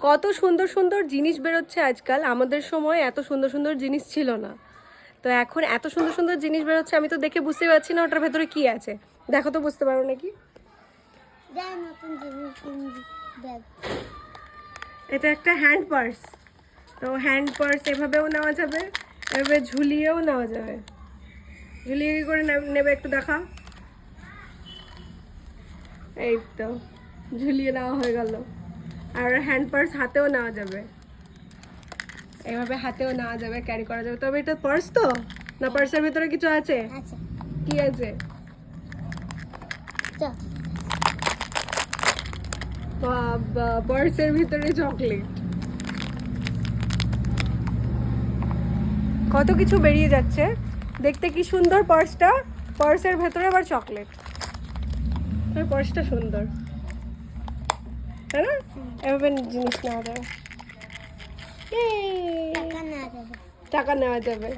কত সুন্দর সুন্দর জিনিস বেরোচ্ছে আজকাল, আমাদের সময় এত সুন্দর সুন্দর জিনিস ছিল না। তো এখন এত সুন্দর সুন্দর জিনিস বেরোচ্ছে, আমি তো দেখে বুঝতে পারছি না ওটার ভেতরে কি আছে। দেখো তো, বুঝতে পারো নাকি? এটা একটা হ্যান্ড পার্স। তো হ্যান্ড পার্স এভাবেও নেওয়া যাবে, এভাবে ঝুলিয়েও নেওয়া যাবে। ঝুলিয়ে কি করে নেবে একটু দেখা। এই তো ঝুলিয়ে নেওয়া হয়ে গেল। আর হ্যান্ড পার্স হাতেও নেওয়া যাবে, এভাবে হাতেও নেওয়া যাবে, ক্যারি করা যাবে। তবে এটা পার্স তো না, পার্সের ভিতরে কিছু আছে? কি আছে? পার্সের ভিতরে চকলেট। কত কিছু বেরিয়ে যাচ্ছে, দেখতে কি সুন্দর পার্সটা, পার্সের ভেতরে আবার চকলেট। পার্সটা সুন্দর, তাই না? এভাবে জিনিস নেওয়া যাবে, টাকা নেওয়া যাবে।